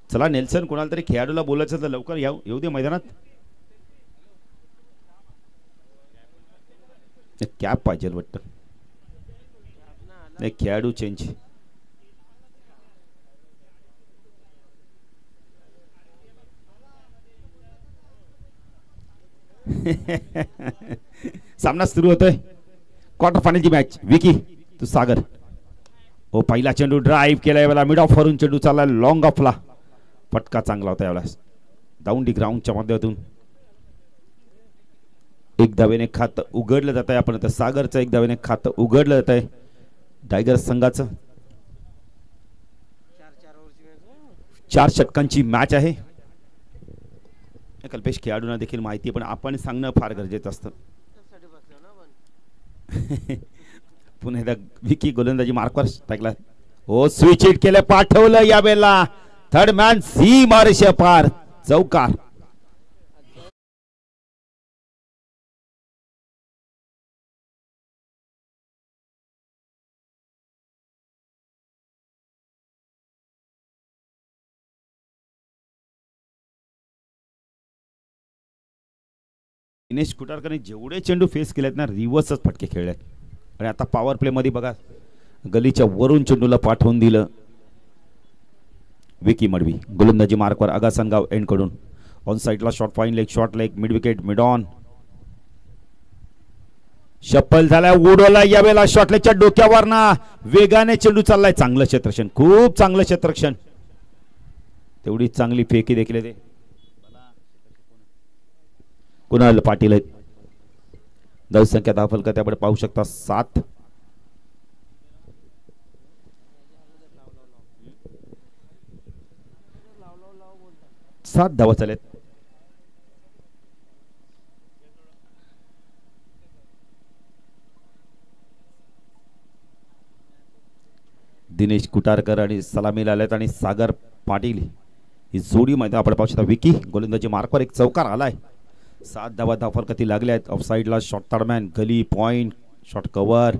चला नेल्सन, कोणाला तरी खेळाडूला बोलायचं तर लवकर येऊ दे मैदानात. कॅप पाहिजे वाटतं. नाही, खेळाडू चेंज. सामना सुरू होतोय, क्वार्टर फायनलची मॅच. विकी तू सागर. हो, पहिला चेंडू ड्राईव्ह केला यावेळेला, मिड ऑफ वरून चेंडू चालला लॉंग ऑफला. फटका चांगला होता यावेळेला दाऊंडी ग्राउंडच्या माध्यमातून. एक धावेने खातं उघडलं जात आहे. आपण आता सागरचं एक धावेने खातं उघडलं जात आहे टायगर संघाचं. 4 षटकांची मॅच आहे. कल्पेश खेळाडूंना देखील माहिती, पण आपण सांगणं फार गरजेचं असतं. पुन्हा एकदा विकी गोलंदाजी मार्कवर टाकला. हो, स्विच हिट केलं, पाठवलं या Bela. Third man C Mareshah पार, चौकार. दिनेश कुटारकरने जेवढे चेंडू फेस केलेत ना, रिव्हर्सच फटके खेळलेत. आणि आता पॉवर प्ले मध्ये बघा, गलीच्या वरून चेंडूला पाठवून दिलं विकी मडवी. गोलंदाजी मार्कवर आगासनगाव एंड कडून. ऑन साइडला short fine leg, short leg, mid wicket, mid on. शप्पल झालाय, उडवला यावेळेला शॉर्ट लेगच्या डोक्यावर ना, वेगाने चेंडू चाललाय. चांगलं क्षेत्ररक्षण, खूप चांगलं क्षेत्ररक्षण. तेवढी चांगली फेकी देखील ते कुणाल पाटील आहेत. धावसंख्या 10 फलक त्याकडे पाहू शकता 7. धावा चालेत. दिनेश कुटारकर आणि सलामीला आलेत आणि सागर पाटील ही जोडी मध्ये आपण पाहू शकता. विकी गोलंदाजी मार्कवर एक चौकार आलाय. 7 धावा धावफलकाती लागल्या आहेत. ऑफ साइडला short third man, gully point, short cover,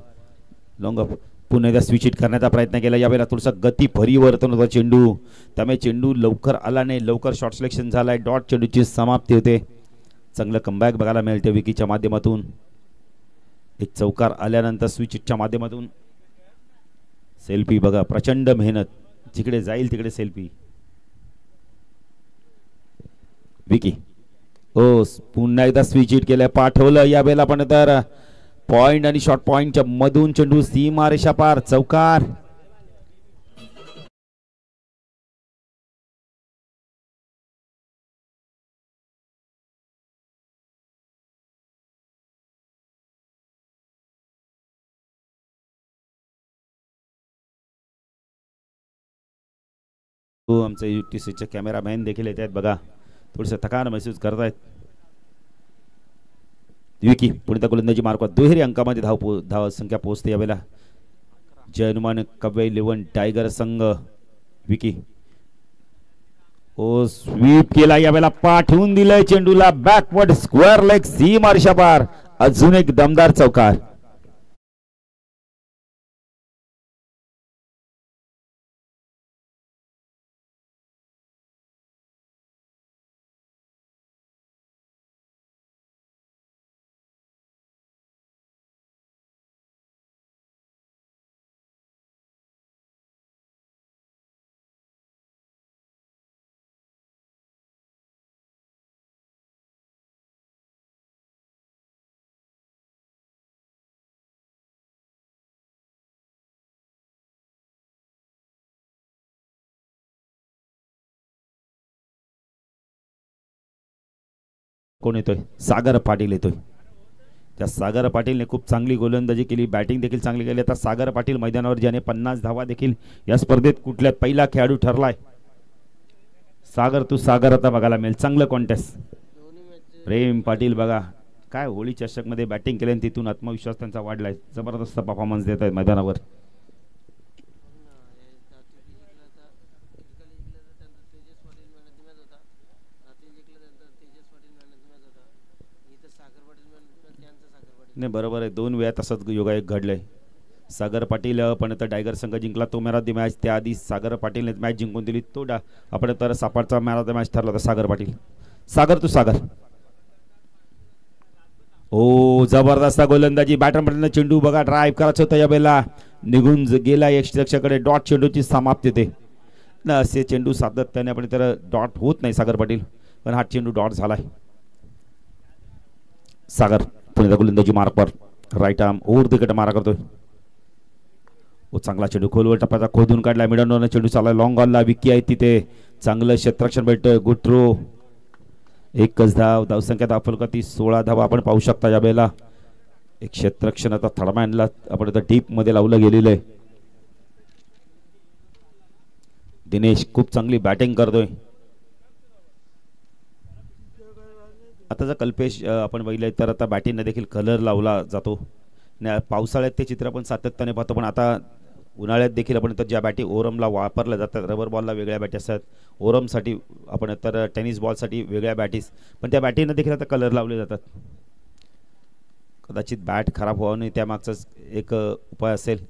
long off. पुन्हा एकदा स्विच हिट करण्याचा प्रयत्न केला. यावेळेला थोडासा गती परिवर्तन होता चेंडू, त्यामुळे चेंडू लवकर आला नाही, लवकर शॉर्ट सिलेक्शन झालाय. डॉट चेंडूची समाप्ती होते. चांगलं कमबॅक बघायला मिळते विकीच्या माध्यमातून. एक चौकार आल्यानंतर स्विच हिटच्या माध्यमातून सेल्फी बघा, प्रचंड मेहनत, जिकडे जाईल तिकडे सेल्फी. विकी हो, पुन्हा एकदा स्विच हिट केलं, पाठवलं यावेळेला पण तर पॉइंट आणि शॉर्ट पॉइंटच्या मधून चेंडू सीमा रेषा पार, चौकार. आमचे UTCचे कॅमेरामॅन देखील येत आहेत बघा, थोडस थकान महसूस करतायत. विकी पुढे गोलंदाजी मार्कवर दुहेरी अंकामध्ये धाव संख्या पोहोचते यावेळेला. जयनुमान कवय 11 टायगर संघ. विकी ओ स्वीप केला, यावेळेला पाठवून दिलंय चेंडूला बॅकवर्ड स्क्वेअर लेग, सीमा रेषा पार. अजून एक दमदार चौकार. कोण येतोय? सागर पाटील येतोय. त्या सागर पाटीलने खूप चांगली गोलंदाजी केली, बॅटिंग देखील चांगली केली. आता सागर पाटील मैदानावर, ज्याने 50 धावा देखील या स्पर्धेत कुठल्यात पहिला खेळाडू ठरलाय. सागर तू सागर आता बघायला मिळेल, चांगलं कॉन्टेस्ट. प्रेम पाटील बघा काय होळी चषक मध्ये बॅटिंग केली आणि तिथून आत्मविश्वास त्यांचा वाढलाय. जबरदस्त परफॉर्मन्स देत आहेत मैदानावर. नाही बरोबर आहे, 2 वेळा तसंच योगायोग घडलंय. सागर पाटील पण तर टायगर संघ जिंकला तो मॅन ऑफ द मॅच. त्याआधी सागर पाटीलने मॅच जिंकून दिली तो आपण तर सापाडचा मॅन ऑफ द मॅच ठरला होता सागर पाटील. सागर तू सागर. ओ जबरदस्त गोलंदाजी बॅटरमॅननं चेंडू बघा ड्राईव्ह करायचं होतं या वेळेला निघून गेला यक्षरक्षाकडे डॉट चेंडूची समाप्ती होते ना. असे चेंडू सातत्याने आपण तर डॉट होत नाही सागर पाटील पण हा चेंडू डॉट झालाय. सागर पुणे गोलंदाजी मार्कवर राईट आर्म ओव्हर द कट मारा करतोय. ओ चांगला चेंडू खोलवर टप्प्याचा खोदून काढला मिडनवर चेंडू चालला लॉंग ऑनला विकी आहे तिथे चांगलं क्षेत्ररक्षण भेटतोय. गुड थ्रो एकच धावसंख्या दाखल का ती 16 धावा आपण पाहू शकता या वेळेला. एक क्षेत्ररक्षण आता थर्डमॅनला आपण आता डीप मध्ये लावलं गेलेलं आहे. दिनेश खूप चांगली बॅटिंग करतोय. आता जर कल्पेश आपण बघितलं तर आता बॅटिंगने देखील कलर लावला जातो. पावसाळ्यात ते चित्र आपण सातत्याने पाहतो पण आता उन्हाळ्यात देखील आपण तर ज्या बॅटी ओरमला वापरल्या जातात रबर बॉलला वेगळ्या बॅटी असतात ओरमसाठी आपण तर टेनिस बॉलसाठी वेगळ्या बॅटीज पण त्या बॅटींना देखील आता कलर लावले जातात. कदाचित बॅट खराब व्हावं नाही त्यामागचाच एक उपाय असेल.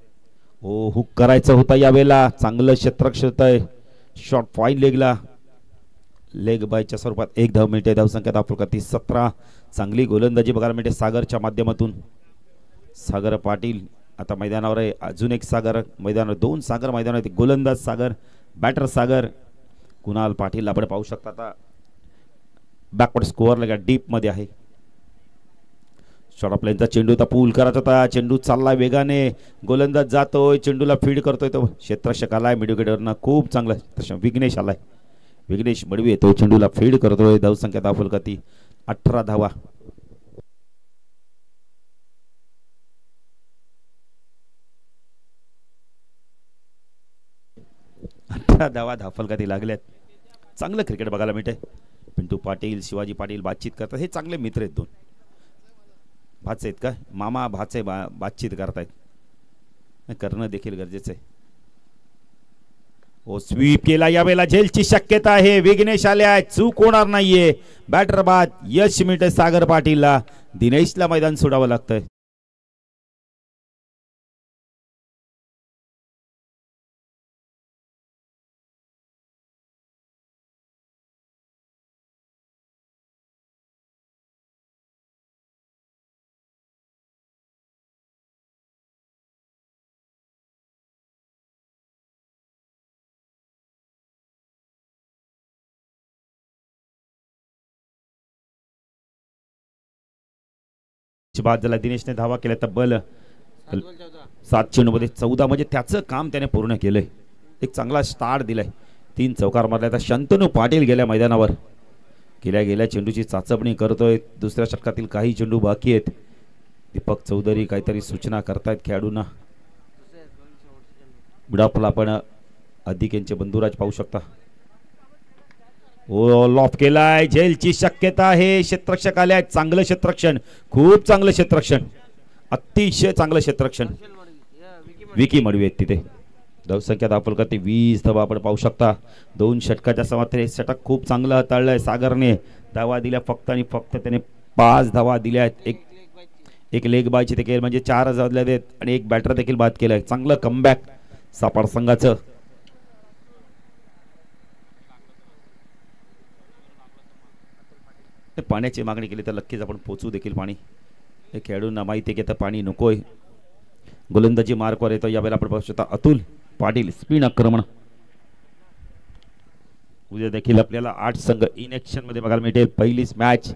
हो हुक करायचं होता यावेळेला चांगलं क्षेत्ररक्षण होत आहे. शॉट फाईन लेगला लेग बायच्या स्वरूपात एक धाव मिळते. धावसंख्या दाखल का ती 17. चांगली गोलंदाजी बघायला मिळते सागरच्या माध्यमातून. सागर पाटील आता मैदानावर आहे. अजून एक सागर मैदानावर 2 सागर मैदानावर आहेत. गोलंदाज सागर बॅटर सागर कुणाल पाटील आपण पाहू शकता आता बॅकवर्ड स्कोअर लगा डीप मध्ये आहे. शॉर्ट ऑफ लाईनचा चेंडू आता पूल करायचा होता चेंडू चालला वेगाने गोलंदाज जातोय चेंडूला फीड करतोय तो क्षेत्ररक्षक आलाय मिडविकेटरनं खूप चांगला विघ्नेश आलाय. विघ्नेश मडवी तो चेंडूला फीड करतोय. धावसंख्या दाखल का ती 18 धावा. 18 धावा धाफलकाती लागल्यात. चांगलं क्रिकेट बघायला मिळते. पिंटू पाटील शिवाजी पाटील बातचीत करतात. हे चांगले मित्र आहेत. 2 भाचे आहेत का मामा भाचे बातचीत करतायत करणं देखील गरजेचं आहे. ओ स्वीप केला यावेळेला झेलची शक्यता आहे. विघ्नेश आले आहेत चूक होणार नाहीये. बॅटर बाद यश मिळते सागर पाटीलला. दिनेशला मैदान सोडावं लागतंय. बाद झाला. दिनेशने धावा केल्या तब्बल 7 चेंडूमध्ये 14 म्हणजे त्याचं काम त्याने पूर्ण केलंय. एक चांगला स्टार्ट दिलाय. 3 चौकार मारल्या. आता शंतनू पाटील गेल्या मैदानावर गेल्या चेंडूची चाचपणी करतोय. दुसऱ्या षटकातील काही चेंडू बाकी आहेत. दीपक चौधरी काहीतरी सूचना करतायत खेळाडूंना. बुडापला आपण अधिक यांचे बंधुराज पाहू शकता. ओ लॉफ केलाय झेलची शक्यता आहे. क्षेत्ररक्षक आले आहेत. चांगलं क्षेत्ररक्षण खूप चांगलं क्षेत्ररक्षण अतिशय चांगलं क्षेत्ररक्षण विकी मडवी आहेत तिथे. धावसंख्या दाखल करते 20 धावा आपण पाहू शकता. 2 षटकाच्या समाप्तीने षटक खूप चांगलं हाताळलंय सागरने. धावा दिल्या फक्त आणि फक्त त्याने 5 धावा दिल्या आहेत. एक लेग बायची ते केलं म्हणजे 4 झाले आहेत आणि एक बॅटर देखील बाद केलाय. चांगलं कमबॅक सापाड संघाचं. पाण्याची मागणी केली तर नक्कीच आपण पोचू देखील पाणी. हे खेळाडूंना माहिती आहे की आता पाणी नकोय. गोलंदाजी मार्कवर येतो यावेळेला आपण पाहू शकता अतुल पाटील स्पिन आक्रमण. उद्या देखील आपल्याला 8 संघ इन ॲक्शन मध्ये बघायला मिळेल. पहिलीच मॅच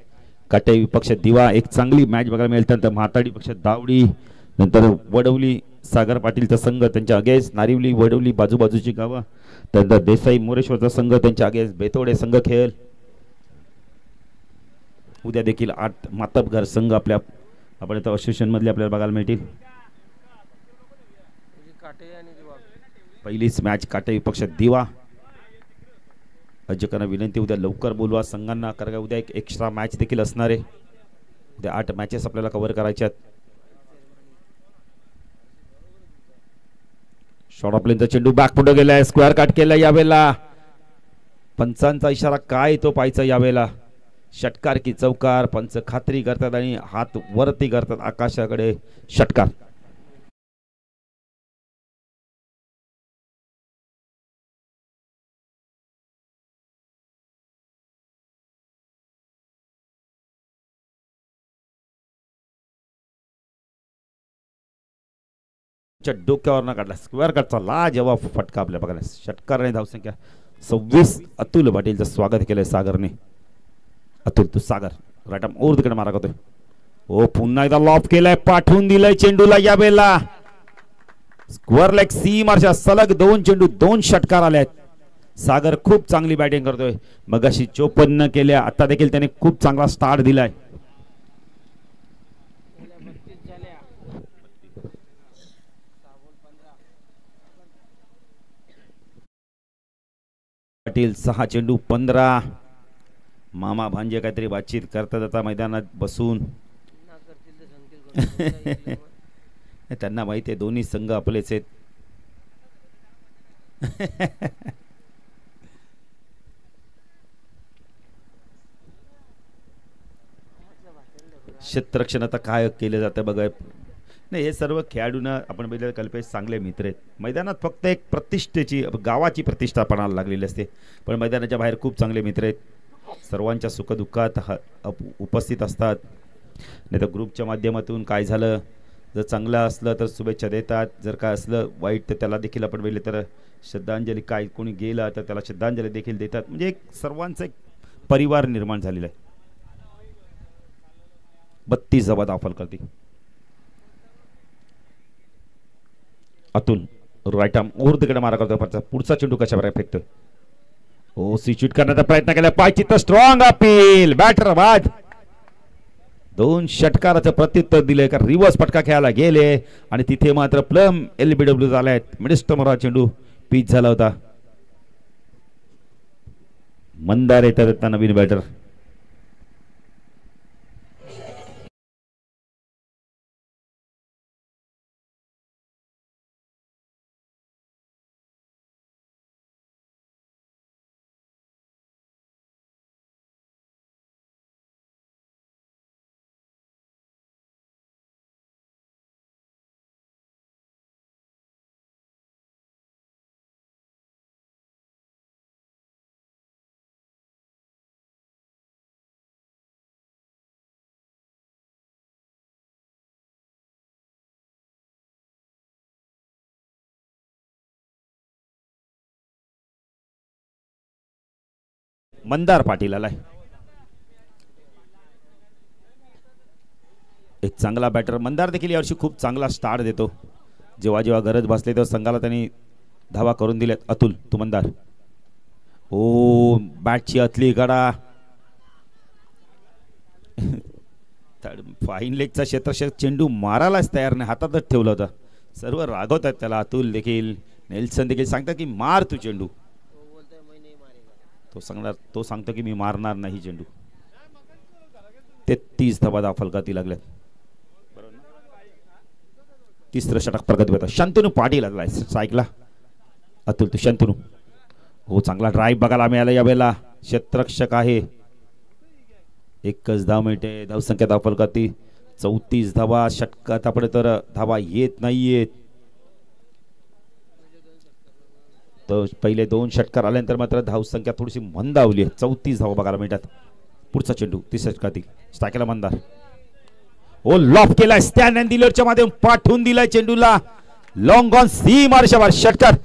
काटे विपक्ष दिवा एक चांगली मॅच बघायला मिळेल. त्यानंतर म्हाताडी पक्ष दावडी नंतर वडवली सागर पाटीलचा संघ त्यांच्या अगेन्स्ट नारिवली वडवली बाजूबाजूची गावं. त्यानंतर देसाई मोरेश्वरचा संघ त्यांच्या अगेन्स्ट बेतोडे संघ खेळ. उद्या देखील 8 मातबघर संघ आपल्या आपण इथं असोसिएशन मधले आपल्याला बघायला मिळतील. पहिलीच मॅच काटे विपक्ष दिवा. आयोजकांना विनंती उद्या लवकर बोलवा संघांना कारण उद्या एक एक्स्ट्रा मॅच देखील असणार आहे. उद्या 8 मॅचेस आपल्याला कव्हर करायच्या आहेत. शॉर्ट ऑफ लाईनचा चेंडू बॅक पुढे गेलाय. स्क्वेअर कट केला यावेळेला. पंचांचा इशारा काय तो पाहायचा यावेळेला. षटकार की चौकार. पंच खात्री करतात आणि हात वरती करतात आकाशाकडे. षटकार. डोक्यावर काढला स्क्वेअर कटचा लाजवाब फटका आपल्या बघायला. षटकार धावसंख्या 26. अतुल पाटीलचं स्वागत केलंय सागरने. अतुल तू सागर राईट आर्म ओव्हर तिकडे मारा करतोय. ओ पुन्हा एकदा लॉफ केलाय पाठवून दिलाय चेंडूला या बेलला. स्क्वेअर लेग सी मार्शा सलग 2 चेंडू 2 षटकार आले आहेत. सागर खूप चांगली बॅटिंग करतोय. मगाशी 54 केल्या आता देखील त्याने खूप चांगला स्टार्ट दिलाय. पाटील 6 चेंडू 15. मामा भांजे काहीतरी बातचीत करता जाता मैदानात बसून. त्यांना माहिती आहे दोन्ही संघ आपलेच आहेत. क्षेत्ररक्षण आता काय केलं जातं बघा. नाही हे सर्व खेळाडूंना आपण बघितलं कल्पेश चांगले मित्र आहेत. मैदानात फक्त एक प्रतिष्ठेची गावाची प्रतिष्ठा पणाला लागलेली असते पण मैदानाच्या बाहेर खूप चांगले मित्र आहेत. सर्वांच्या सुखदुःखात उपस्थित असतात. नाही तर ग्रुपच्या माध्यमातून काय झालं जर चांगलं असलं तर शुभेच्छा देतात. जर काय असलं वाईट तर त्याला देखील आपण बघितलं तर श्रद्धांजली काय कोणी गेला तर त्याला श्रद्धांजली देखील देतात. म्हणजे एक सर्वांचा एक परिवार निर्माण झालेला आहे. 32 धावा दाखल करते अतुल. राईट आर्म ओव्हर तिकडे मारा करतोय. पुढचा चेंडू कशा प्रकारे फेकतोय. ओ स्विच करण्याचा प्रयत्न केला पायची तर स्ट्रॉंग अपील बॅटर बाद. 2 षटकाराचं प्रत्युत्तर दिले का रिव्हर्स फटका खेळायला गेले आणि तिथे मात्र प्लम LBW झालाय. मिडिस्टमरा चेंडू पिच झाला होता. मंदार येतात नवीन बॅटर. मंदार पाटील आलाय. एक चांगला बॅटर मंदार देखील यावर्षी खूप चांगला स्टार्ट देतो. जेव्हा जेव्हा गरज भासले तेव्हा संघाला त्यांनी धावा करून दिल्यात. अतुल तू मंदार. ओ बॅटची अतली गडा. फाईन लेगचा क्षेत्ररक्षक चेंडू मारायलाच तयार नाही हातातच ठेवला होता. सर्व रागवत आहेत त्याला. अतुल देखील नेल्सन देखील सांगतात की मार तू चेंडू. तो सांगतो की मी मारणार नाही चेंडू. 33 धावा दाखल करती लागल्यात. तिसरं षटक प्रगती होता. शांतनू पाटील आलाय सायकला. अतुल तू शांतनू. हो चांगला ड्राईव्ह बघायला मिळाला यावेळेला. क्षेत्ररक्षक आहे. एकच धाव मिळते. धावसंख्या दाखल करती 34 धावा. षटकात आपण तर धावा येत नाहीयेत. तर पहिले 2 षटकार आल्यानंतर मात्र धावसंख्या थोडीशी मंदावली आहे. 34 धावा बघायला मिळतात. पुढचा चेंडू तिसऱ्या षटकातील स्ट्रायकला मंदार. ओ लॉफ केलाय स्टॅन अँड डिलरच्या माध्यम पाठवून दिलाय चेंडूला. लॉंग ऑन सी मार्शावर षटकार.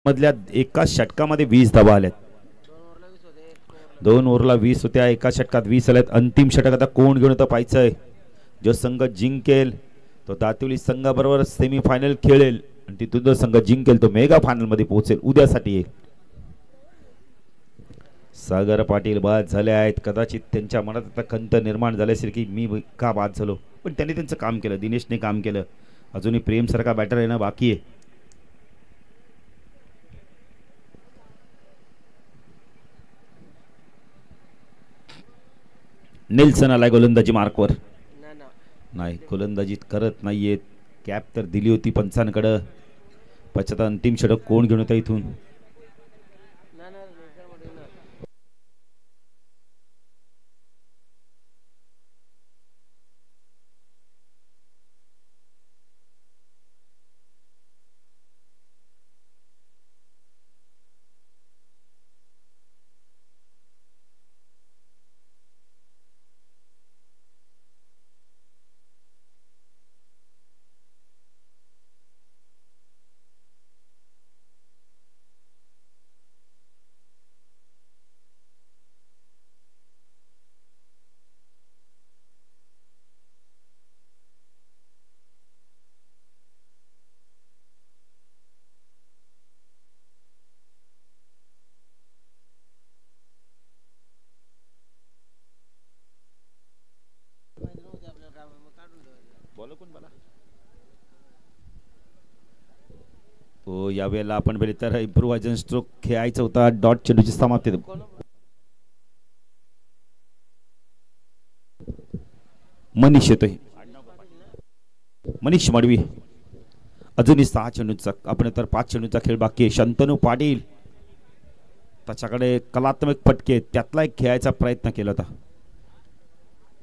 मधल्या एका षटकामध्ये 20 धावा आल्यात. 2 ओव्हरला 20 होत्या. एका षटकात 20 आल्यात. अंतिम षटक आता कोण घेऊन येतं पाहायचंय. जो संघ जिंकेल तो दातिवली संघाबरोबर सेमीफायनल खेळेल आणि तिथून जो संघ जिंकेल तो मेगा फायनल मध्ये पोहोचेल. उद्यासाठी सागर पाटील बाद झाले आहेत. कदाचित त्यांच्या मनात आता खंत निर्माण झाली असेल की मी का बाद झालो पण त्यांनी त्यांचं काम केलं. दिनेशने काम केलं. अजूनही प्रेम सारखा बॅटर येणं बाकी आहे. नेल्सन आलाय गोलंदाजी मार्कवर. नाही गोलंदाजी करत नाहीयेत. कॅप तर दिली होती पंचांकडं पश्चात अंतिम षटक कोण घेऊन येतं इथून. हो यावेळेला आपण बघितलं तर इम्प्रोव्हायझन स्ट्रोक खेळायचा होता. डॉट चेंडूची समाप्ती. मनीष येतोय. मनीष मडवी. अजूनही 6 चेंडूचा आपण तर 5 चेंडूचा खेळ बाकी आहे. शंतनू पाटील त्याच्याकडे कलात्मक फटके त्यातला एक खेळायचा प्रयत्न केला होता.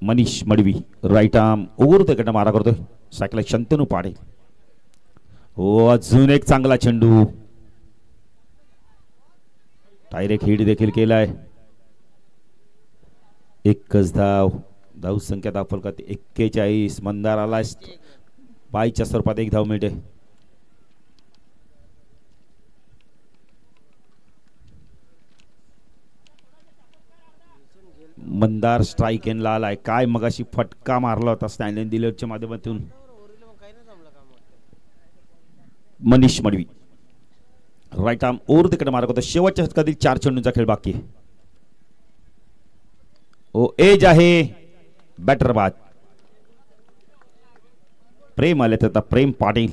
Manish Madvi right arm over तिकडे मारा करतोय. स्ट्राईकला शंतनू पाटील. हो अजून एक चांगला चेंडू. डायरेक्ट हिट देखील केलाय. एकच धाव. धाव संख्या दाखल करते 41. मंदाराला बाईच्या स्वरूपात 1 धाव मिळते. मंदार स्ट्राईक एन ला आलाय. काय मगाशी फटका मारला होता स्टँड डिलेवरच्या माध्यमातून. Manish Madvi right arm over तिकडे मारक होता. शेवटच्या षटकातील 4 चेंडूंचा खेळ बाकी. ओ एज आहे बॅटर बाद. प्रेम आले तर प्रेम पाटील.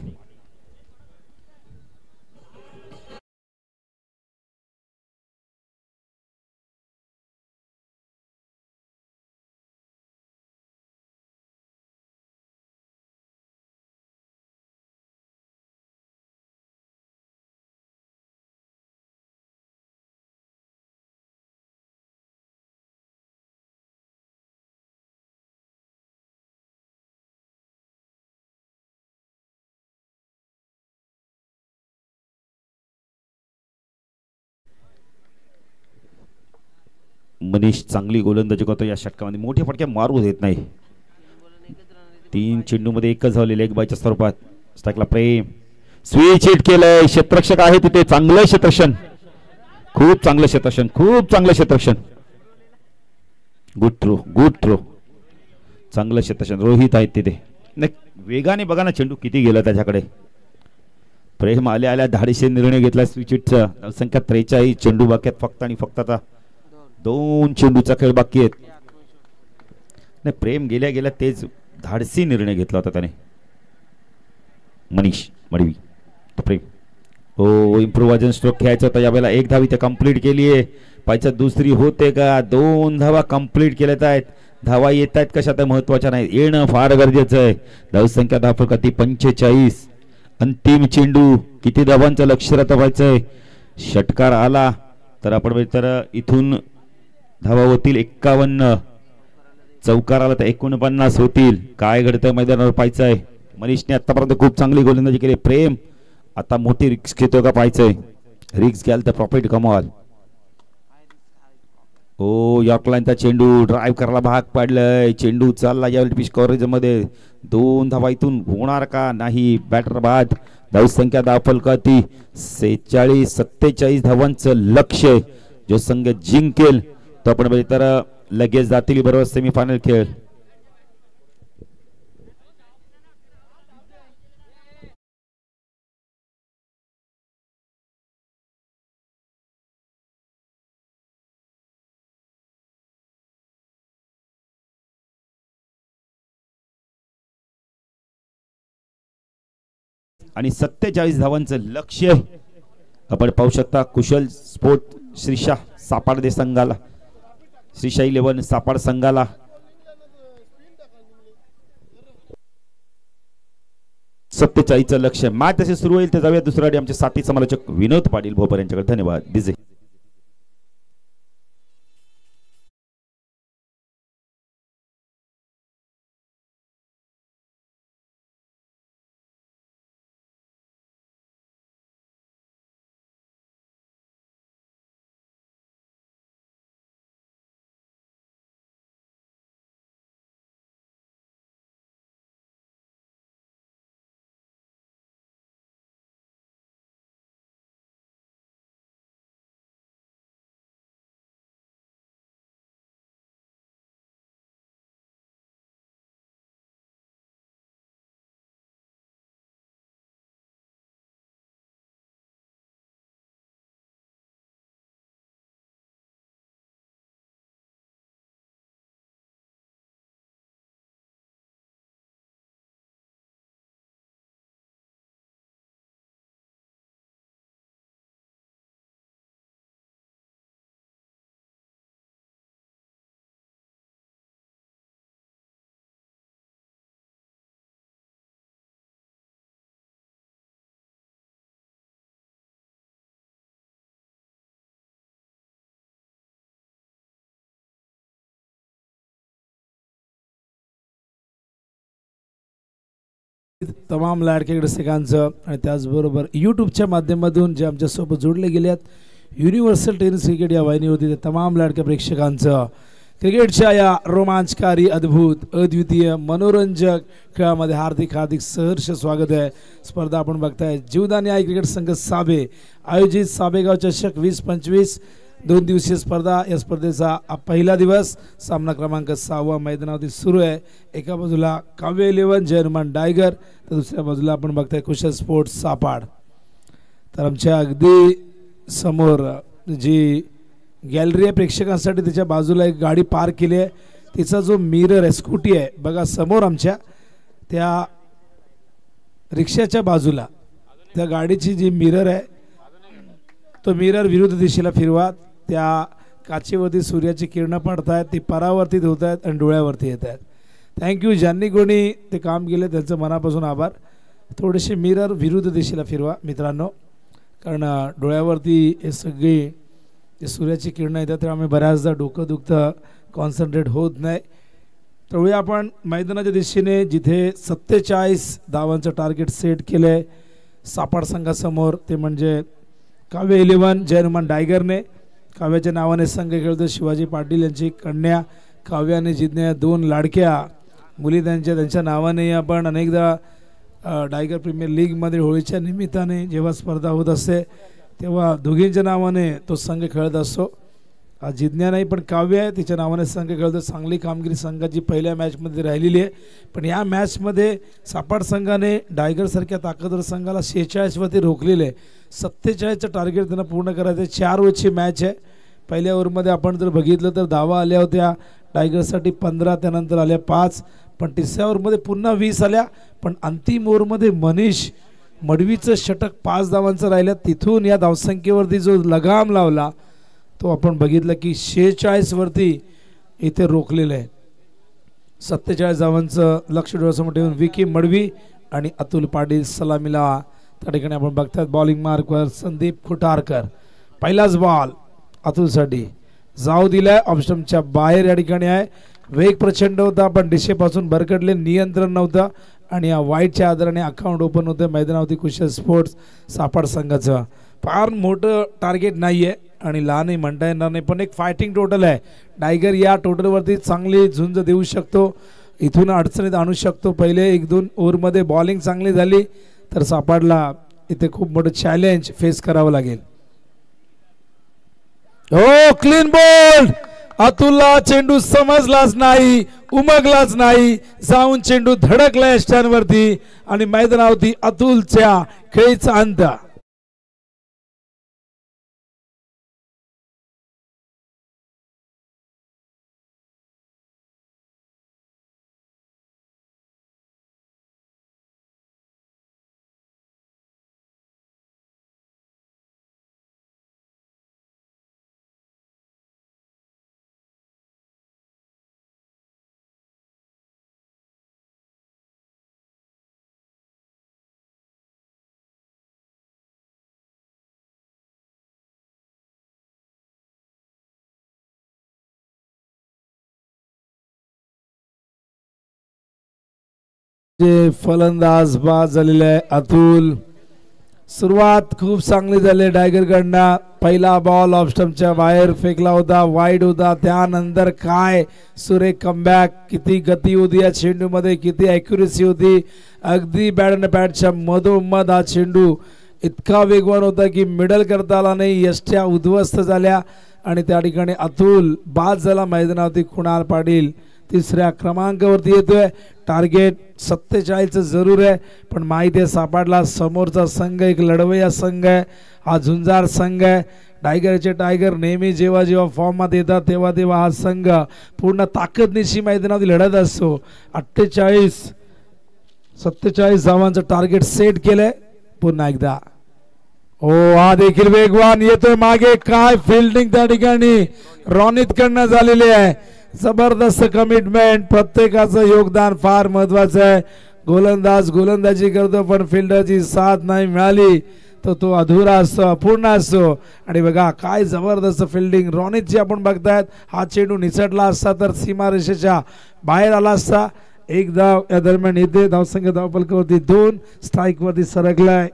मनीष चांगली गोलंदाजी करतो या षटकामध्ये. मोठे फटके मारू देत नाही. 3 चेंडू मध्ये एकच झालेले एक बायच्या स्वरूपात. स्ट्राईकला प्रेम स्विच हिट केलंय. क्षेत्ररक्षक आहे तिथे. चांगलं क्षेत्ररक्षण. खूप चांगलं क्षेत्ररक्षण. खूप चांगलं क्षेत्ररक्षण. Good throw good throw. चांगलं क्षेत्ररक्षण. रोहित आहेत तिथे. वेगाने बघा ना चेंडू किती गेला त्याच्याकडे. प्रेम आल्या आल्या धाडीशी निर्णय घेतला स्विच हिटचा. संख्या 43. चेंडू बाक्यात फक्त आणि फक्त आता 2 चेंडूचा खेळ बाकी आहेत. नाही प्रेम गेल्या गेल्या तेच धाडसी निर्णय घेतला होता त्याने. मनीष मडवी प्रेम. हो इम्प्रोव्हायझन स्ट्रोक खेळायचा होता यावेळेला. 1 धाव इथे कंप्लीट केली आहे. पाहिजे दुसरी होते का. 2 धावा कंप्लीट केल्यात आहेत. धावा येत आहेत कशा त्या महत्वाच्या नाही. येणं फार गरजेचं आहे. धावसंख्या धाव फलकाती 45. अंतिम चेंडू किती धावांचं लक्ष व्हायचंय. षटकार आला तर आपण तर इथून धावा होतील 51. चौकार आला तर 49 होतील. काय घडतंय मैदानावर पाहायचंय. मनीषने आतापर्यंत खूप चांगली गोलंदाजी केली. प्रेम आता मोठी रिक्स घेतो का पाहायचंय. रिक्स घ्याल तर प्रॉफिट कमवाल. ओ यॉर्कलाईनचा चेंडू ड्राईव्ह करायला भाग पाडलाय. चेंडू चालला यावेळी पिच कव्हरेज मध्ये. 2 धावा इथून होणार का नाही. बॅटर बाद. धावसंख्या धाव फलकाती 46-47 धावांचं लक्ष जो संघ जिंकेल तो आपण तर लगेच जातील बरोबर सेमीफायनल खेळ. आणि 47 धावांचं लक्ष आपण पाहू शकता. कुशल स्पोर्ट श्रीशा सापाडदे संघाला. श्रीशा 11 सापाड संघाला. 47चं लक्ष्य. मॅच तशी सुरू होईल ते जाऊया दुसऱ्या आमचे साथी समालोचक विनोद पाटील भोपर यांच्याकडे. धन्यवाद. बिझी तमाम लाडके रसिकांचं आणि त्याचबरोबर यूट्यूबच्या माध्यमातून जे आमच्यासोबत जोडले गेले आहेत युनिव्हर्सल टेनिस क्रिकेट या वाहिनीवरती ते तमाम लाडक्या प्रेक्षकांचं क्रिकेटच्या या रोमांचकारी अद्भुत अद्वितीय मनोरंजक खेळामध्ये हार्दिक हार्दिक सहर्ष स्वागत आहे. स्पर्धा आपण बघताय जीवदानी आई क्रिकेट संघ साबे आयोजित साबेगाव चषक 20-25 2 दिवसीय स्पर्धा. या स्पर्धेचा पहिला दिवस सामना क्रमांक 6 मैदानावरती सुरू आहे. एका बाजूला काव्य 11 जर्मन टायगर तर दुसऱ्या बाजूला आपण बघताय कुशल स्पोर्ट्स सापाड. तर आमच्या अगदी समोर जी गॅलरी आहे प्रेक्षकांसाठी त्याच्या बाजूला एक गाडी पार्क केली आहे. तिचा जो मिरर आहे स्कूटी आहे बघा समोर आमच्या त्या रिक्षाच्या बाजूला त्या गाडीची जी मिरर आहे तो मिरर विरुद्ध दिशेला फिरवा. त्या काचेवरती सूर्याची किरणं पडत आहेत ती परावर्तित होत आहेत आणि डोळ्यावरती येत आहेत. थँक्यू ज्यांनी कोणी ते काम केले त्यांचं मनापासून आभार. थोडेसे मिरर विरुद्ध दिशेला फिरवा मित्रांनो कारण डोळ्यावरती हे सगळी जे सूर्याची किरणं येतात त्यामुळे बऱ्याचदा डोकं दुखतं कॉन्सन्ट्रेट होत नाही. त्यावेळी आपण मैदानाच्या दिशेने जिथे 47 धावांचं टार्गेट सेट केलं आहे सापाड संघासमोर ते म्हणजे काव्य 11 जर्मन टायगरने काव्याच्या नावाने संघ खेळतो. शिवाजी पाटील यांची कन्या काव्याने जिज्ञा 2 लाडक्या मुली त्यांच्या नावाने आपण अनेकदा टायगर प्रीमियर लीगमध्ये होळीच्या निमित्ताने जेव्हा स्पर्धा होत असते तेव्हा दोघींच्या नावाने तो संघ खेळत असतो. जिज्ञा नाही पण काव्य आहे तिच्या नावाने संघ खेळतो. चांगली कामगिरी संघाची पहिल्या मॅचमध्ये राहिलेली आहे. पण या मॅचमध्ये सापाड संघाने टायगरसारख्या ताकदवर संघाला 46 वरती रोखलेले आहे. 47चं टार्गेट त्यांना पूर्ण करायचं आहे. 4 ओव्हरची मॅच आहे. पहिल्या ओव्हरमध्ये आपण जर बघितलं तर धावा आल्या होत्या टायगरसाठी 15 त्यानंतर आल्या 5 पण तिसऱ्या ओव्हरमध्ये पुन्हा 20 आल्या. पण अंतिम ओव्हरमध्ये मनीष मडवीचं षटक 5 धावांचं राहिलं. तिथून या धावसंख्येवरती जो लगाम लावला तो आपण बघितलं की 46 वरती इथे रोखलेलं आहे. 47 धावांचं लक्ष डोळ्यासमोर ठेवून विकी मडवी आणि अतुल पाटील सलामीला त्या ठिकाणी आपण बघतात. बॉलिंग मार्कवर संदीप खुटारकर. पहिलाच बॉल अतुलसाठी जाऊ दिलाय ऑप्शनच्या बाहेर या ठिकाणी आहे. वेग प्रचंड होता पण दिशेपासून भरकटले नियंत्रण नव्हतं आणि या वाईटच्या आधाराने अकाउंट ओपन होतं मैदानावरती कुशल स्पोर्ट्स सापाड संघाचं. फार मोठं टार्गेट नाही आहे आणि लहानही म्हणता येणार नाही पण एक फायटिंग टोटल आहे. टायगर या टोटलवरती चांगली झुंज देऊ शकतो इथून अडचणीत आणू शकतो. पहिले 1-2 ओव्हरमध्ये बॉलिंग चांगली झाली तर सापाडला इथे खूप मोठं चॅलेंज फेस करावं लागेल. हो क्लीन बॉल. अतुलला चेंडू समजलाच नाही उमगलाच नाही जाऊन चेंडू धडकला स्टँडवरती आणि मैदानावरती अतुलच्या खेळीचा अंत. जे फलंदाज बाद झालेले आहे अतुल. सुरुवात खूप चांगली झाली टायगर कडनं. पहिला बॉल ऑफ स्टंपच्या बाहेर फेकला होता, वाईड होता. त्यानंतर काय सुरेख कमबॅक, किती गती होती या चेंडू मध्ये, किती ॲक्युरेसी होती. अगदी बॅट अँड बॅटच्या मधोमध हा चेंडू इतका वेगवान होता की मिडल करता आला नाही. यष्ट्या उद्ध्वस्त झाल्या आणि त्या ठिकाणी अतुल बाद झाला मैदानावरती. कुणाल पाटील तिसऱ्या क्रमांकावरती येतोय. टार्गेट 47 जरूर आहे, पण माहिती आहे सापडला समोरचा संघ एक लढवय्या संघ आहे, हा झुंजार संघ आहे. टायगरचे टायगर नेहमी जेव्हा जेव्हा फॉर्ममध्ये येतात तेव्हा तेव्हा हा संघ पूर्ण ताकदनिशी मैदानावरती लढत असतो. 47 धावांचं टार्गेट सेट केलंय. पुन्हा एकदा हा देखील वेगवान येतोय मागे. काय फिल्डिंग त्या ठिकाणी रोनित कडनं झालेली आहे. जबरदस्त कमिटमेंट, प्रत्येकाचं योगदान फार महत्वाचं आहे. गोलंदाज गोलंदाजी करतो पण फिल्डरची साथ नाही मिळाली तर तो अधुरा असतो, अपूर्ण असतो. आणि बघा काय जबरदस्त फिल्डिंग रोनितची आपण बघतायत. हा चेंडू निसटला असता तर सीमारेषेच्या बाहेर आला असता. एक धाव या दरम्यान येते. धावसंख्या धावफलकावरती 2, स्ट्राईकवरती सरकलाय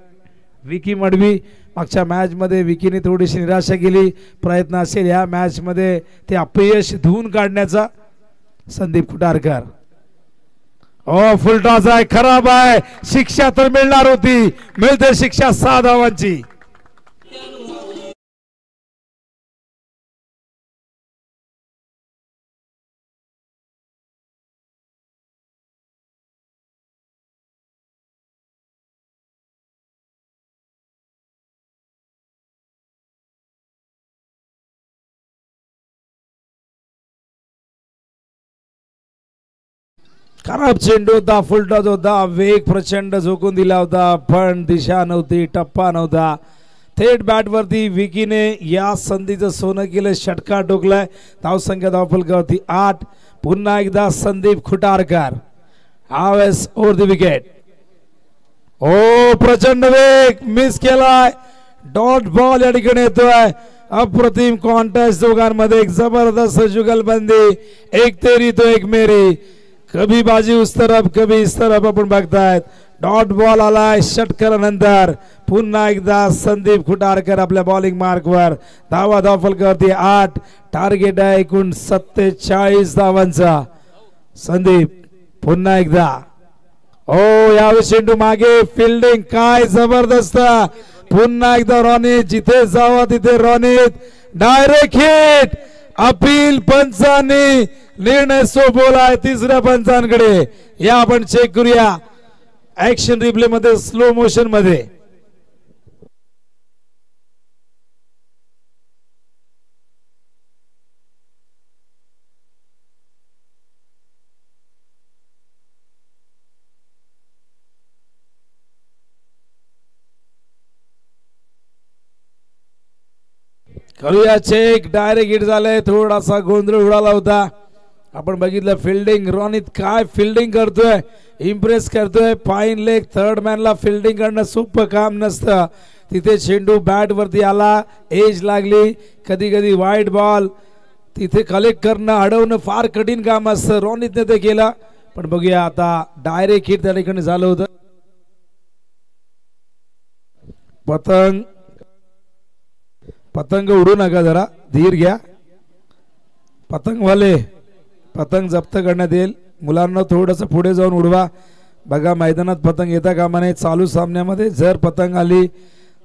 विकी मडवी. मागच्या मॅच मध्ये विकीने थोडीशी निराशा केली. प्रयत्न असेल या मॅच मध्ये ते अपयश धुवून काढण्याचा. संदीप खुटारकर फुल टॉस आहे, खराब आहे. शिक्षा तर मिळणार होती, मिळते शिक्षा 6 धावांची. खराब चेंडू होता, फुल टॉस होता, वेग प्रचंड झोकून दिला होता पण दिशा नव्हती, टप्पा नव्हता. थेट बॅटवरती विकीने या संधीचं सोनं केलं. षटकार टोकलाय. धावसंख्या धावफलकावरती 8. पुन्हा एकदा संदीप खुटारकर हावेस ओव्हर द विकेट. प्रचंड वेग मिस केलाय. डॉट बॉल या ठिकाणी येतोय. अप्रतिम कॉन्टेस्ट दोघांमध्ये, एक जबरदस्त जुगलबंदी. एक तेरी तो एक मेरी, कभी बाजी उस तरफ कभी इस तरफ आपण बघतायत. डॉट बॉल आलाय षटकारानंतर. पुन्हा एकदा संदीप खुटारकर आपल्या बॉलिंग मार्कवर. धावा धावफलकावरती 8. टार्गेट आहे एकूण 47 धावांचा. संदीप पुन्हा एकदा यावेळी चेंडू मागे. फिल्डिंग काय जबरदस्त. पुन्हा एकदा रोनित, जिथे जावा तिथे रोनित. Direct hit. अपील पंचांनी निर्णय सोपवलाय तिसऱ्या पंचांकडे. या आपण चेक करूया ऍक्शन रिप्ले मध्ये, स्लो मोशन मध्ये. करूया चेक. डायरेक्ट हिट झालंय. थोडासा गोंधळ उडाला होता. आपण बघितलं फिल्डिंग. रोनित काय फिल्डिंग करतोय, इम्प्रेस करतोय. Fine leg. थर्ड मॅनला फिल्डिंग करणं सोपं काम नसतं. तिथे चेंडू बॅट वरती आला, एज लागली, कधी कधी वाईड बॉल तिथे कलेक्ट करणं, अडवणं फार कठीण काम असतं. रोनितने ते केलं. पण बघूया आता डायरेक्ट हिट त्या ठिकाणी झालं होतं. पतंग उडू नका, जरा धीर घ्या. पतंगवाले पतंग जप्त करण्यात येईल. मुलांना थोडंसं पुढे जाऊन उडवा. बघा मैदानात पतंग येता कामा नये. चालू सामन्यामध्ये जर पतंग आली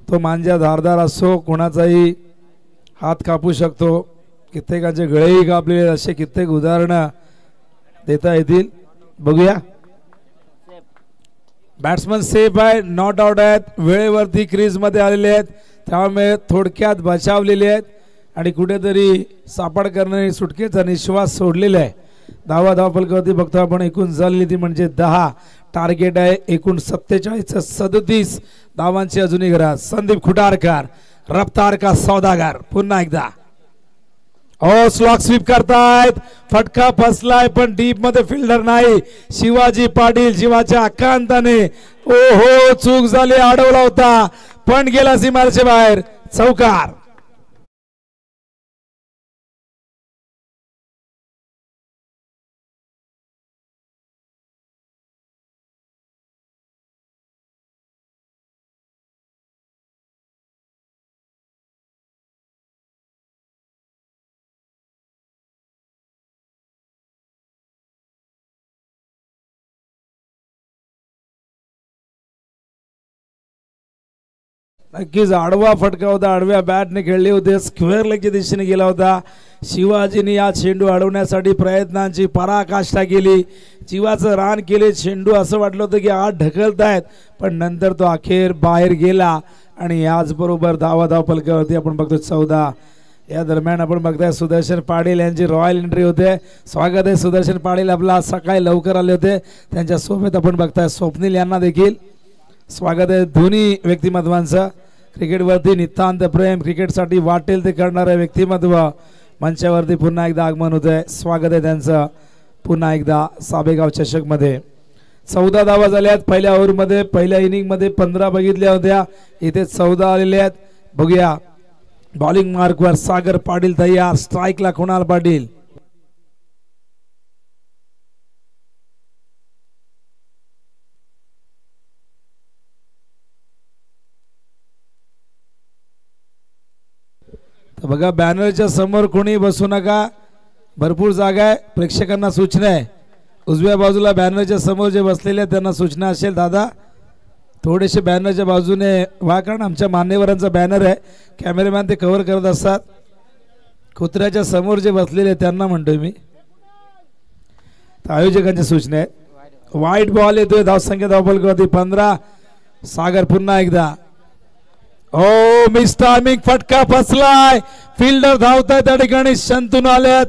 तो मांजा धारदार असो, कोणाचाही हात कापू शकतो. कित्येकांचे गळेही कापलेले, असे कित्येक उदाहरणं देता येतील. बघूया. बॅट्समन सेफ आहे, नॉट आउट आहेत, वेळेवरती क्रीज मध्ये आलेले आहेत, त्यामुळे थोडक्यात बचावलेले आहेत आणि कुठेतरी सापड करणारी सुटकेचा निश्वास सोडलेला आहे. धावा धावफलकावरती बघतो आपण एकूण झालेली ती म्हणजे 10. टार्गेट आहे एकूण 47. 37 धावांची अजूनही गरज. संदीप खुटारकर रफ्तार का सौदागर पुन्हा एकदा स्लॉक स्वीप करतायत. फटका फसलाय पण डीप मध्ये फिल्डर नाही. शिवाजी पाटील जीवाच्या आकांताने चूक झाली, अडवला होता पण गेला सीमारेषे बाहेर. चौकार. नक्कीच आडवा फटका होता, आडव्या बॅटने खेळले होते, स्क्वेअर लेगच्या दिशेने गेला होता. शिवाजीने या चेंडू अडवण्यासाठी प्रयत्नांची पराकाष्ठा केली, जीवाचं रान केले. चेंडू असं वाटलं होतं की आत ढकलतायत, पण नंतर तो अखेर बाहेर गेला आणि याचबरोबर धाव फलकावरती आपण बघतो 14. या दरम्यान आपण बघताय सुदर्शन पाटील यांची रॉयल एंट्री होते. स्वागत आहे सुदर्शन पाटील, आपला सकाळी लवकर आले होते. त्यांच्या सोबत आपण बघताय स्वप्नील यांना देखील स्वागत आहे. दोन्ही व्यक्तिमत्वांचं क्रिकेटवरती नितांत प्रेम, क्रिकेटसाठी वाटेल ते करणारे व्यक्तिमत्व मंचावरती पुन्हा एकदा आगमन होत आहे. स्वागत आहे त्यांचं पुन्हा एकदा साबेगाव चषकमध्ये. 14 धावा झाल्या आहेत पहिल्या ओव्हरमध्ये. पहिल्या इनिंगमध्ये 15 बघितल्या होत्या, इथे 14 आलेल्या आहेत. बघूया बॉलिंग मार्कवर सागर पाटील तयार, स्ट्राईकला कुणाल पाटील. बघा बॅनरच्या समोर कोणी बसू नका, भरपूर जागा आहे. प्रेक्षकांना सूचना आहे, उजव्या बाजूला बॅनरच्या समोर जे बसलेले आहेत त्यांना सूचना असेल, दादा थोडेसे बॅनरच्या बाजूने व्हा, कारण आमच्या मान्यवरांचा बॅनर आहे, कॅमेरामॅन ते कव्हर करत असतात. कुत्र्याच्या समोर जे बसलेले त्यांना म्हणतोय मी. आयोजकांची सूचना आहे. वाईट बॉल येतोय, धावसंख्या धावफलकावरती 15. सागर पुन्हा एकदा, ओ मिस टायमिंग, फटका फसलाय. फिल्डर धावताय त्या ठिकाणी, शंतनू आल्यात.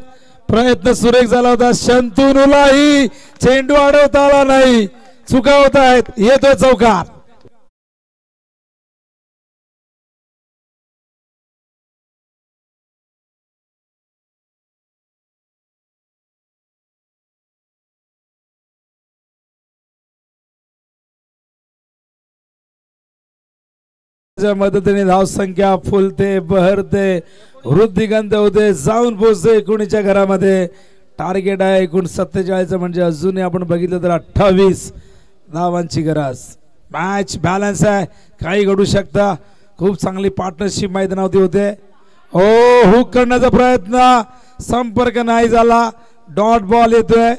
प्रयत्न सुरेख झाला होता, शंतनूलाही चेंडू अडवता आला नाही, चुका होत आहेत. येतोय चौकार. मदतीने धावसंख्या फुलते, बहरते, वृद्धिगंत होते, जाऊन पोहोचते कुणीच्या घरामध्ये. टार्गेट आहे एकूण 47, म्हणजे अजूनही आपण बघितलं तर 28 धावांची गरज. मॅच बॅलन्स आहे, काही घडू शकता. खूप चांगली पार्टनरशिप मैदानावरती होते. ओ हुक करण्याचा प्रयत्न, संपर्क नाही झाला, डॉट बॉल येतोय.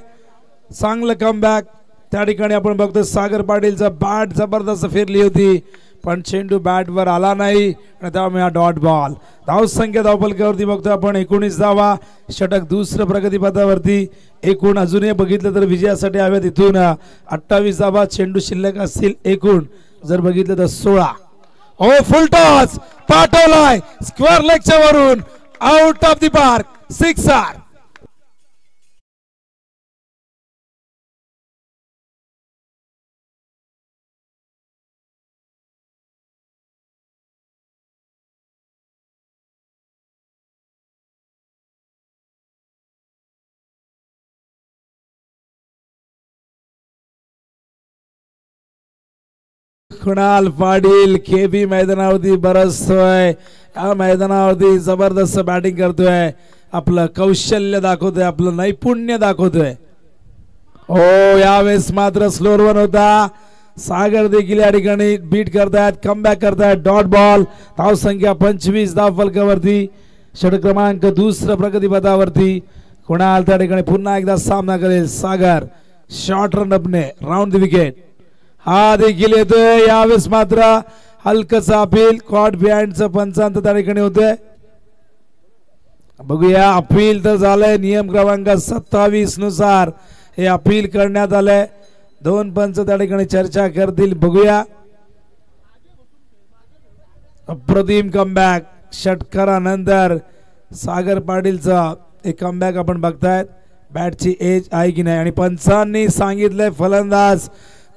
चांगलं कमबॅक त्या ठिकाणी आपण बघतो. सागर पाटीलचा बॅट जबरदस्त फिरली होती, पण चेंडू बॅटवर आला नाही आणि त्यामुळे हा डॉट बॉल. धावसंख्या धावफलकावरती बघतो आपण 19 धावा, षटक दुसरं प्रगतीपथावरती. एकूण अजूनही बघितलं तर विजयासाठी हव्यात इथून 28 धावा. चेंडू शिल्लक असतील एकूण जर बघितलं तर 16. ओ फुल टॉस पाठवलाय स्क्वेअर लेगच्या वरून, out of the park, sixer. Kunal Patil KB मैदानावरती बरसतोय, या मैदानावरती जबरदस्त बॅटिंग करतोय, आपलं कौशल्य दाखवतोय, आपलं नैपुण्य दाखवतोय. ओ यावेळेस मात्र स्लोअर वन होता. सागर देखील या ठिकाणी बीट करतायत, कमबॅक करतायत. डॉट बॉल, धावसंख्या 25 धावफलकावरती, षटक क्रमांक दुसरं प्रगतीपथावरती. कुणाल त्या ठिकाणी पुन्हा एकदा सामना करेल. सागर शॉर्ट रन अपने राऊंड द विकेट. हा देखील येतोय, यावेळेस मात्र हलकसा अपील, कॉट बिहाइंडचं पंचांत त्या ठिकाणी होतंय. बघूया, अपील तर झालंय. नियम क्रमांक 27 नुसार हे अपील करण्यात आलंय. 2 पंच त्या ठिकाणी चर्चा करतील. बघूया, अप्रतिम कमबॅक षटकारानंतर सागर पाटीलचा एक कमबॅक आपण बघतायत. बॅटची एज आहे की नाही, आणि पंचांनी सांगितलंय फलंदाज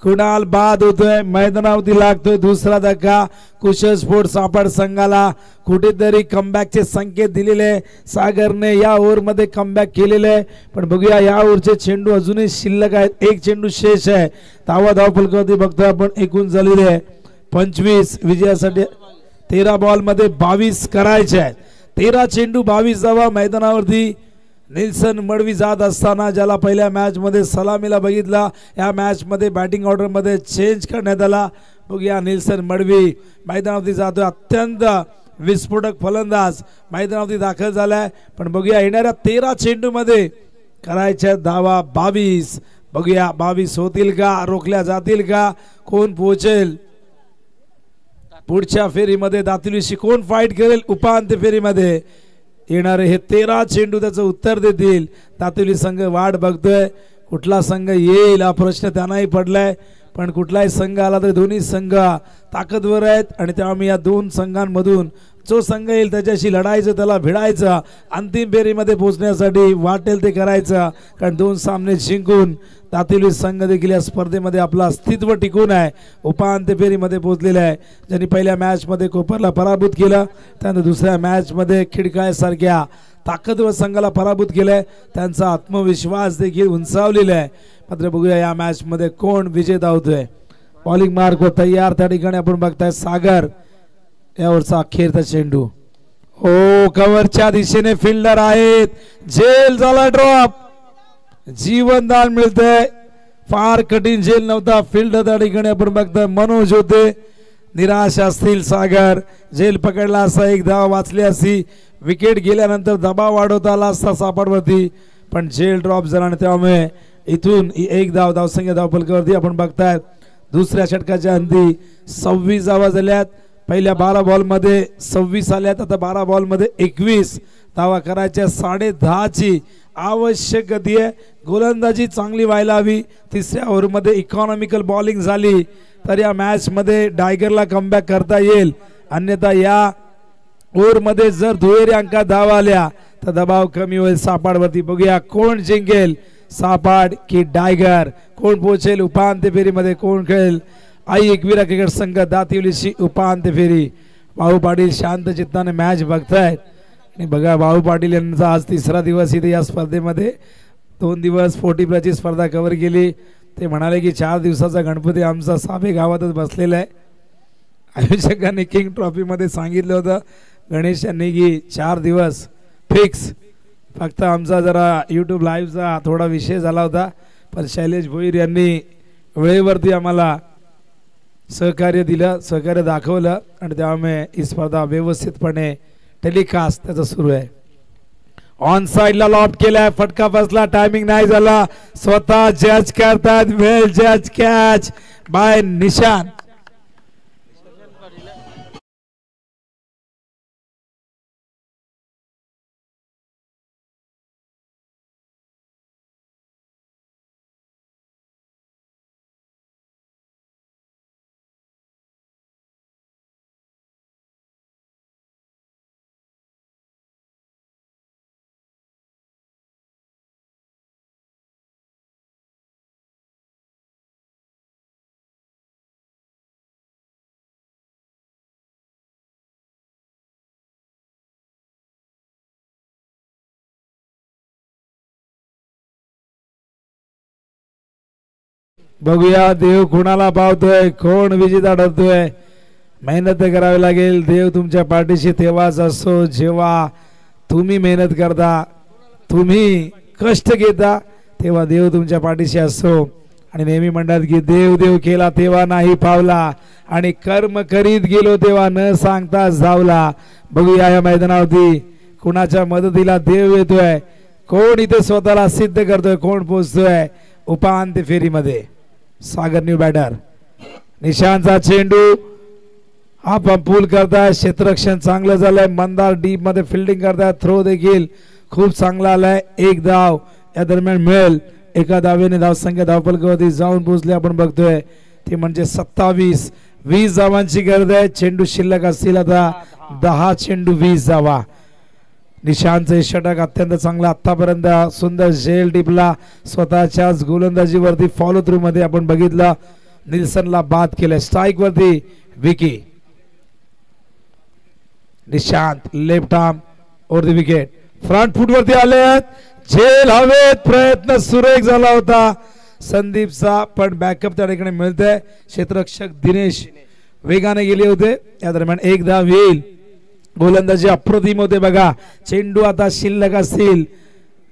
कुणाल बाद होतोय, मैदानावरती लागतोय दुसरा धक्का. कुशल स्पोर्ट्स सापड संघाला कुठेतरी कमबॅकचे संकेत दिलेले सागरने या ओव्हरमध्ये कमबॅक केलेले. पण बघूया, या ओव्हरचे चेंडू अजूनही शिल्लक आहेत, एक चेंडू शेष आहे. धावफलकावरती बघतोय आपण एकूण झालेले 25. विजयासाठी 13 बॉल मध्ये 22 करायचे आहेत. 13 चेंडू 22 धावा मैदानावरती. निल्सन मडवी जात असताना, ज्याला पहिल्या मॅच मध्ये सलामीला बघितला, या मॅच मध्ये बॅटिंग ऑर्डर मध्ये चेंज करण्यात आला. बघूया, निल्सन मडवी मैदानावरती जातोय. अत्यंत विस्फोटक फलंदाज मैदानावरती दाखल झालाय. पण बघूया, येणाऱ्या 13 चेंडू मध्ये करायच्या धावा 22. बघूया 22 होतील का, रोखल्या जातील का, कोण पोहोचेल. पुढच्या फेरीमध्ये दातिलीशी कोण फाईट करेल उपांत्य फेरीमध्ये येणारे हे 13 चेंडू त्याचं उत्तर देतील. दातिली संघ वाट बघतोय कुठला संघ येईल हा प्रश्न त्यांनाही पडलाय, पण कुठलाही संघ आला तरी दोन्ही संघ ताकदवर आहेत आणि त्यामुळे या दोन संघांमधून जो संघ येईल त्याच्याशी लढायचं, त्याला भिडायचं, अंतिम फेरीमध्ये पोहोचण्यासाठी वाटेल ते करायचं. कारण दोन सामने जिंकून दातिली संघ देखील या स्पर्धेमध्ये आपलं अस्तित्व टिकून आहे, उपांत्य फेरीमध्ये पोहोचलेला आहे. ज्यांनी पहिल्या मॅचमध्ये कोपरला पराभूत केलं, त्यानंतर दुसऱ्या मॅचमध्ये खिडकाळ्यासारख्या ताकदवर संघाला पराभूत केलंय, त्यांचा आत्मविश्वास देखील उंचावलेला आहे. मात्र बघूया या मॅचमध्ये कोण विजेता होतोय. बॉलिंग मार्क व तयार, त्या ठिकाणी आपण बघताय सागर यावरचा अखेरचा चेंडू. हो, कव्हरच्या दिशेने फिल्डर आहेत, झेल झाला ड्रॉप, जीवनदान मिळतंय. फार कठीण झेल नव्हता, फिल्डर त्या ठिकाणी आपण बघताय मनोज होते. निराश असतील सागर, झेल पकडला असा एक धाव वाचली असती, विकेट गेल्यानंतर दबाव वाढवता आला असता सापडवरती, पण झेल ड्रॉप झाला आणि त्यामुळे इथून एक धाव धावसंख्या धावफलकावरती आपण बघताय. दुसऱ्या षटकाच्या अंती 26 धावा झाल्यात. पहिल्या 12 बॉलमध्ये 26 आल्यात, आता 12 बॉलमध्ये 21 धावा करायच्या. 10.5ची आवश्यक गती आहे. गोलंदाजी चांगली व्हायला हवी. तिसऱ्या ओव्हरमध्ये इकॉनॉमिकल बॉलिंग झाली तर या मॅचमध्ये टायगरला कमबॅक करता येईल, अन्यथा या ओव्हरमध्ये जर दुहेरी अंकात धावा आल्या तर दबाव कमी होईल सापाडवरती. बघूया कोण जिंकेल, सापाड की टायगर, कोण पोहोचेल उपांत्य फेरीमध्ये, कोण खेळेल. आई एकविरा क्रिकेट संघ दातिवलीची उपांत्य फेरी. भाऊ पाटील शांत चित्ताने मॅच बघतायत आणि बघा भाऊ पाटील यांचा आज तिसरा दिवस इथे या स्पर्धेमध्ये. 2 दिवस 40+ ची स्पर्धा कव्हर केली. ते म्हणाले की 4 दिवसाचा गणपती आमचा साबे गावातच बसलेला आहे. आयोजकांनी किंग ट्रॉफीमध्ये सांगितलं होतं गणेश यांनी की 4 दिवस फिक्स. फक्त आमचा जरा यूट्यूब लाईव्हचा थोडा विषय झाला होता, पण शैलेश भोईर यांनी वेळेवरती आम्हाला सहकार्य दिलं, सहकार्य दाखवलं आणि त्यामुळे ही स्पर्धा व्यवस्थितपणे टेलिकास्ट त्याचं सुरू आहे. ऑन साइडला लॉफ्ट केलाय, फटका बसला, टायमिंग नाही झाला, स्वतः जज करतात. वेल जज कॅच बाय निशांत. बघूया देव कुणाला पावतोय, कोण विजेता ठरतोय. मेहनत करावी लागेल. देव तुमच्या पाठीशी तेव्हाच असतो जेव्हा तुम्ही मेहनत करता, तुम्ही कष्ट घेता, तेव्हा देव तुमच्या पाठीशी असतो. आणि नेहमी म्हणतात की देव देव केला तेव्हा नाही पावला आणि कर्म करीत गेलो तेव्हा न सांगता जावला. बघूया या मैदानावरती कुणाच्या मदतीला देव येतोय, कोण इथे स्वतःला सिद्ध करतोय, कोण पोहोचतोय उपांत्य फेरीमध्ये. सागर न्यू बॅटर, निशांतचा चेंडू हा पंपूल करताय. क्षेत्ररक्षण चांगलं झालंय. मंदार डीप मध्ये फिल्डिंग करताय. थ्रो देखील खूप चांगला आलाय. एक धाव या दरम्यान मिळेल. एका धावेने धावसंख्या धावफलकावरती जाऊन पोहोचले आपण बघतोय ते म्हणजे 27. 20 धावांची गरज आहे. चेंडू शिल्लक असतील आता 10 चेंडू 20 धावा. निशांतचे षटक अत्यंत चांगला आतापर्यंत. सुंदर झेल टिपला. स्वतःच्याच गोलंदाजीवरती फॉलो थ्रू मध्ये आपण बघितलं. निल्सनला बाद केलं. स्ट्राईक वरती Vicky. Nishant left arm over the wicket. Front foot वरती आले. झेल हवेत. प्रयत्न सुरेख झाला होता संदीपचा, पण बॅकअप त्या ठिकाणी मिळतंय. क्षेत्ररक्षक दिनेश वेगाने गेले होते. या दरम्यान एक धाव येईल. गोलंदाजी अप्रतिम होते बघा. चेंडू आता शिल्लक असतील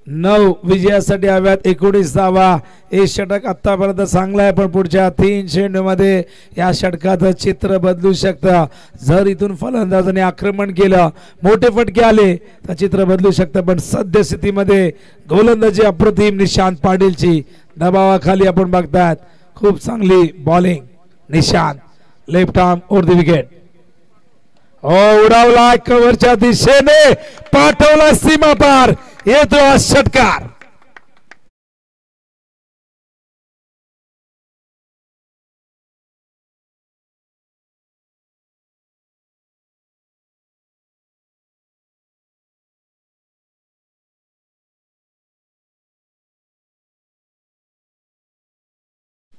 9. विजयासाठी हव्यात 19 धावा. हे षटक आतापर्यंत चांगला आहे, पण पुढच्या 3 चेंडूमध्ये या षटकाचं चित्र बदलू शकतं. जर इथून फलंदाजाने आक्रमण केलं, मोठे फटके आले तर चित्र बदलू शकतं. पण सद्यस्थितीमध्ये गोलंदाजी अप्रतिम निशांत पाटीलची. दबावाखाली आपण बघतात खूप चांगली bowling. Nishant left arm over the wicket. उडावला कव्हरच्या दिशेने, पाठवला सीमा पार, येतो हा षटकार.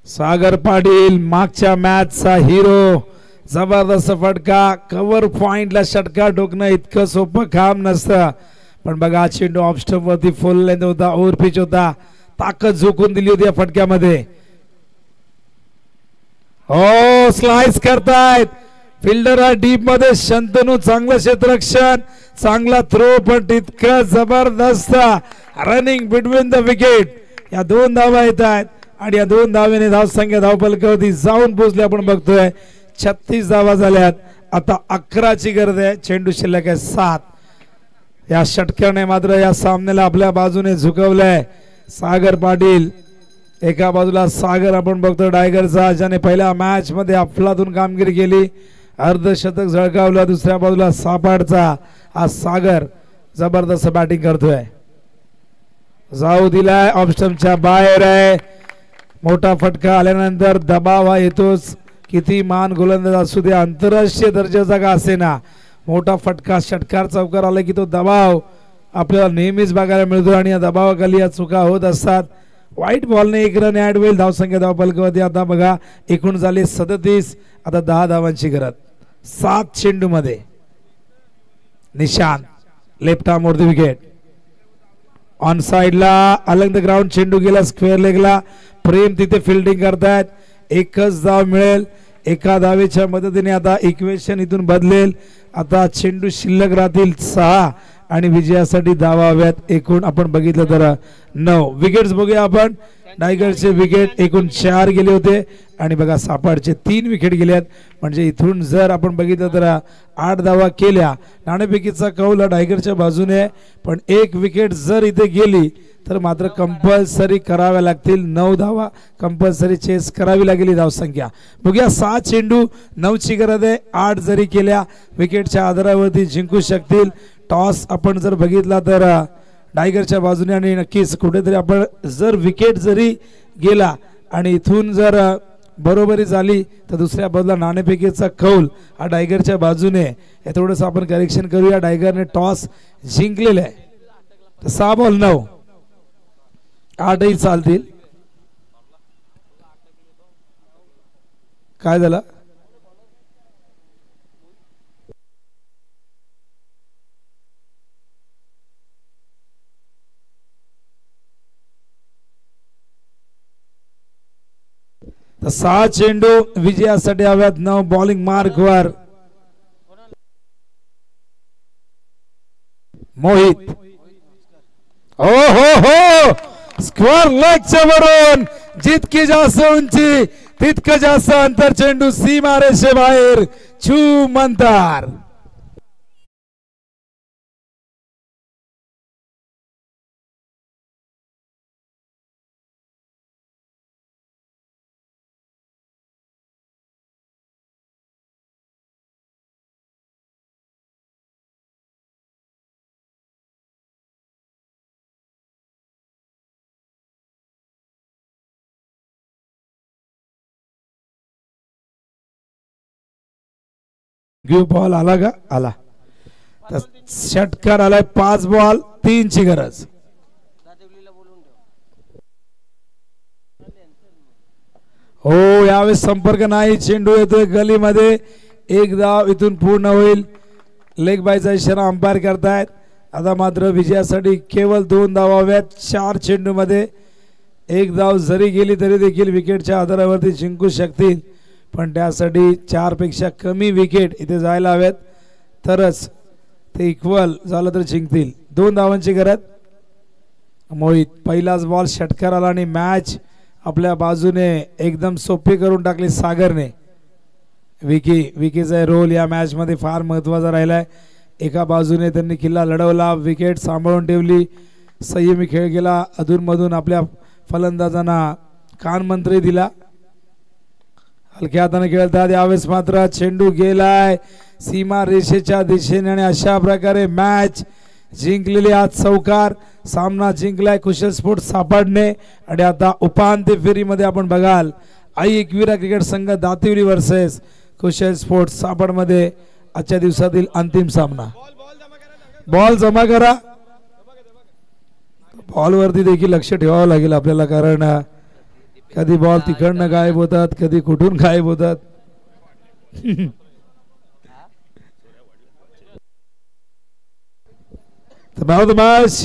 सागर पाटील मागच्या मॅचचा हिरो, जबरदस्त फटका, कव्हर पॉइंटला षटकार ठोकणं इतकं सोपं काम नसतं. पण बघा चेंडू ऑफ स्टंप वरती फुल लेंथ होता, ओव्हर पिच होता, ताकद झोकून दिली होती या फटक्यामध्ये. हो स्लाइस करतायत फिल्डर हा डीप मध्ये, शंतनू चांगलं क्षेत्ररक्षण, चांगला थ्रो, पण तितकं जबरदस्त रनिंग बिटवीन द विकेट. या 2 धावा येत आहेत आणि या 2 धावेने धावसंख्या धावफलकावरती जाऊन पोहोचली. आपण बघतोय 36 धावा झाल्यात, आता 11ची गरज आहे. चेंडू शिल्लक आहे 7. या षटकाने मात्र या सामन्याला आपल्या बाजूने झुकवलंय. सागर पाटील एका बाजूला, सागर आपण बघतो टायगरचा, ज्याने पहिल्या मॅच मध्ये अफलातून कामगिरी केली, अर्धशतक झळकावलं. दुसऱ्या बाजूला सापाडचा हा सागर जबरदस्त बॅटिंग करतोय. जाऊ दिलाय, ऑफ स्टंपच्या बाहेर आहे. मोठा फटका आल्यानंतर दबाव हा येतोच, किती मान गोलंदाज असू दे, आंतरराष्ट्रीय दर्जाचा का असेना, मोठा फटका षटकार चौकार आला की तो दबाव आपल्याला नेहमीच बघायला मिळतो आणि या दबावाखाली या चुका होत असतात. वाईट बॉलने 1 रन ऍड होईल. धावसंख्या धावफलकावरती आता बघा एकूण झाले 37. आता 10 धावांची गरज. 7 चेंडू मध्ये. निशांत लेफ्ट आर्म वरती विकेट, ऑन साइडला अलंग द ग्राउंड, चेंडू गेला स्क्वेअर लेगला. प्रेम तिथे फिल्डिंग करतायत. एकच धाव मिळेल. एका धावेच्या मदतीने आता इक्वेशन इथून बदलेल. आता चेंडू शिल्लक राहतील 6 आणि विजयासाठी धावा हव्यात एकूण आपण बघितलं तर 9. विकेट्स बघूया आपण. टायगरचे विकेट एकूण 4 गेले होते आणि बघा सापाडचे 3 विकेट गेल्यात. म्हणजे इथून जर आपण बघितलं तर 8 धावा केल्या. नाणेफेकीचा कौल टायगरच्या बाजूने, पण 1 विकेट जर इथे गेली तर मात्र कंपल्सरी कराव्या लागतील. 9 धावा कंपल्सरी चेस करावी लागेल. धावसंख्या बघूया 6 चेंडू 9ची गरज आहे. 8 जरी केल्या विकेटच्या आधारावरती जिंकू शकतील. टॉस आपण जर बघितला तर टायगरच्या बाजूने आणि नक्कीच कुठेतरी आपण जर विकेट जरी गेला आणि इथून जर बरोबरी झाली तर दुसऱ्या बाजूला नाणेफेकीचा कौल हा टायगरच्या बाजूने. हे थोडंसं आपण करेक्शन करूया. टायगरने टॉस जिंकलेला आहे. 6 बॉल 9, 8ही चालतील. काय झालं? तर 6 चेंडू विजयासाठी हव्यात. 9 बॉलिंग मार्क वर. मोहित, हो हो हो, स्क्वेअर लेगच्या वरून जितकी जास्त उंची तितकं जास्त अंतर. चेंडू सीमारेषे बाहेर, छूम अंतर. गिव बॉल आला का? आला. षटकार आलाय. 5 बॉल 3ची गरज. हो यावेळेस संपर्क नाही. चेंडू येतोय गलीमध्ये. 1 धाव इथून पूर्ण होईल. लेग बायचा इशारा अंपायर करतायत. आता मात्र विजयासाठी केवळ 2 धावा हव्यात. 4 चेंडू मध्ये 1 धाव जरी गेली तरी देखील विकेटच्या आधारावरती जिंकू शकतील. पण त्यासाठी 4 पेक्षा कमी विकेट इथे जायला हवेत तरच ते इक्वल झालं तर जिंकतील. 2 धावांची गरज. मोहित पहिलाच बॉल षटकार आला आणि मॅच आपल्या बाजूने एकदम सोपी करून टाकली सागरने. विकीचा रोल या मॅच मध्ये फार महत्त्वाचा राहिलाय. एका बाजूने त्यांनी किल्ला लढवला, विकेट सांभाळून ठेवली, संयमी खेळ केला, अधूनमधून आपल्या फलंदाजांना कानमंत्री दिला. हलक्या हाताने खेळतात. यावेळेस मात्र चेंडू गेलाय सीमा रेषेच्या दिशेने आणि अशा प्रकारे मॅच जिंकलेली. आज चौकार सामना जिंकलाय कुशल स्पोर्ट्स सापडणे. आणि आता उपांत्य फेरीमध्ये आपण बघाल आई एकविरा क्रिकेट संघ दातिवली वर्सेस कुशल स्पोर्ट्स सापड मध्ये आजच्या दिवसातील अंतिम सामना. बॉल जमा करा. बॉल वरती देखील लक्ष ठेवावं लागेल आपल्याला, कारण कधी बॉल तिकडनं गायब होतात, कधी कुठून गायब होतात. The man of the match